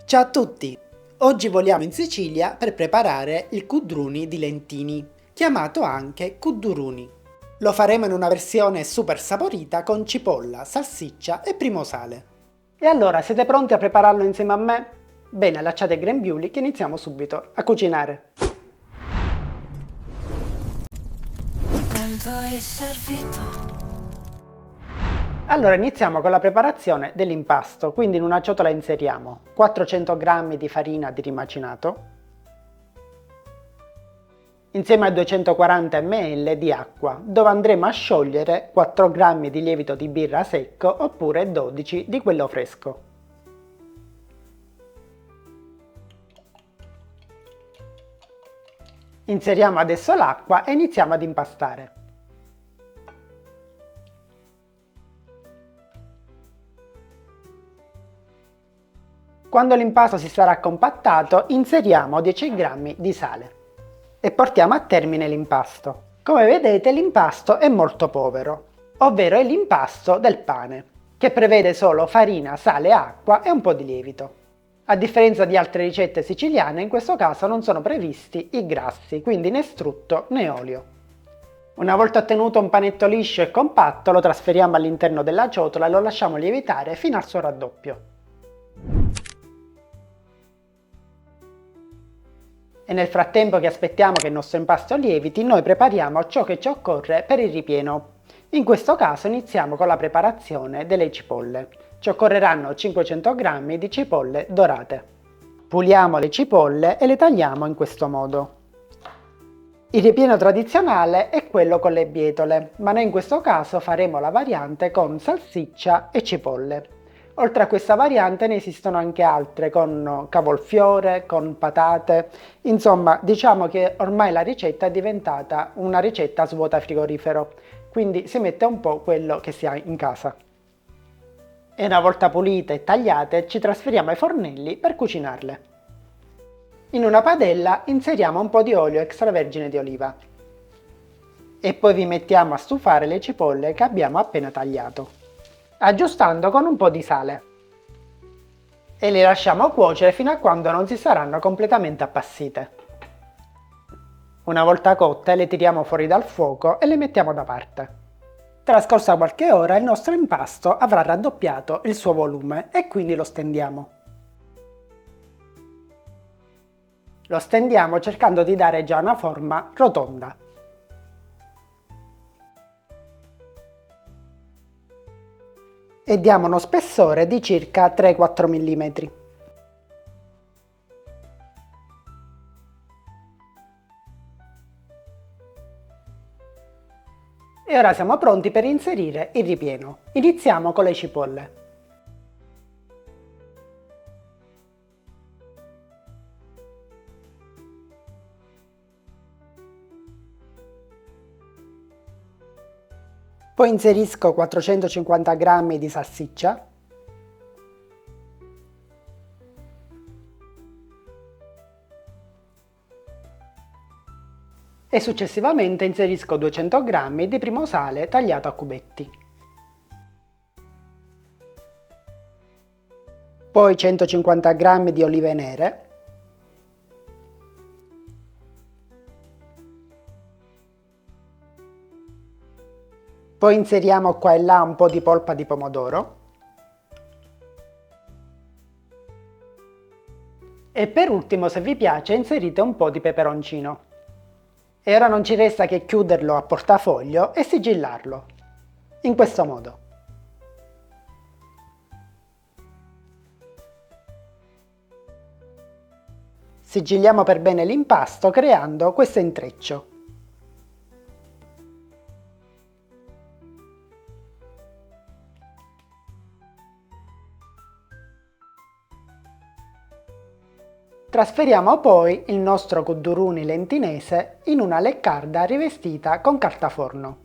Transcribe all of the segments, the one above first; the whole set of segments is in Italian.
Ciao a tutti! Oggi voliamo in Sicilia per preparare il cudruni di Lentini, chiamato anche cuduruni. Lo faremo in una versione super saporita con cipolla, salsiccia e primo sale. E allora, siete pronti a prepararlo insieme a me? Bene, lasciate il grembiuli che iniziamo subito a cucinare. Allora iniziamo con la preparazione dell'impasto, quindi in una ciotola inseriamo 400 g di farina di rimacinato, insieme a 240 ml di acqua, dove andremo a sciogliere 4 g di lievito di birra secco oppure 12 di quello fresco. Inseriamo adesso l'acqua e iniziamo ad impastare. Quando l'impasto si sarà compattato, inseriamo 10 g di sale e portiamo a termine l'impasto. Come vedete, l'impasto è molto povero, ovvero è l'impasto del pane, che prevede solo farina, sale, acqua e un po' di lievito. A differenza di altre ricette siciliane, in questo caso non sono previsti i grassi, quindi né strutto né olio. Una volta ottenuto un panetto liscio e compatto, lo trasferiamo all'interno della ciotola e lo lasciamo lievitare fino al suo raddoppio. E nel frattempo che aspettiamo che il nostro impasto lieviti, noi prepariamo ciò che ci occorre per il ripieno. In questo caso iniziamo con la preparazione delle cipolle. Ci occorreranno 500 g di cipolle dorate. Puliamo le cipolle e le tagliamo in questo modo. Il ripieno tradizionale è quello con le bietole, ma noi in questo caso faremo la variante con salsiccia e cipolle. Oltre a questa variante ne esistono anche altre con cavolfiore, con patate, insomma diciamo che ormai la ricetta è diventata una ricetta svuota frigorifero, quindi si mette un po' quello che si ha in casa. E una volta pulite e tagliate ci trasferiamo ai fornelli per cucinarle. In una padella inseriamo un po' di olio extravergine di oliva e poi vi mettiamo a stufare le cipolle che abbiamo appena tagliato, aggiustando con un po' di sale, e le lasciamo cuocere fino a quando non si saranno completamente appassite. Una volta cotte le tiriamo fuori dal fuoco e le mettiamo da parte. Trascorsa qualche ora il nostro impasto avrà raddoppiato il suo volume e quindi lo stendiamo. Lo stendiamo cercando di dare già una forma rotonda. E diamo uno spessore di circa 3-4 mm. E ora siamo pronti per inserire il ripieno. Iniziamo con le cipolle. Poi inserisco 450 g di salsiccia e successivamente inserisco 200 g di primo sale tagliato a cubetti. Poi 150 g di olive nere, poi inseriamo qua e là un po' di polpa di pomodoro e per ultimo, se vi piace, inserite un po' di peperoncino. E ora non ci resta che chiuderlo a portafoglio e sigillarlo, in questo modo. Sigilliamo per bene l'impasto creando questo intreccio. Trasferiamo poi il nostro cuduruni lentinese in una leccarda rivestita con carta forno.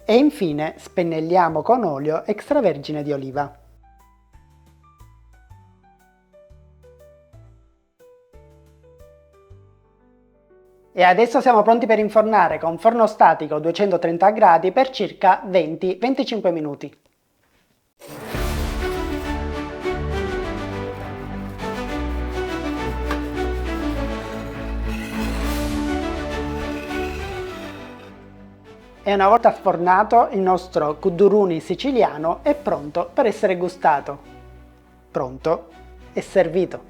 E infine spennelliamo con olio extravergine di oliva. E adesso siamo pronti per infornare con forno statico 230 gradi per circa 20-25 minuti. E una volta sfornato, il nostro kuduruni siciliano è pronto per essere gustato. Pronto e servito.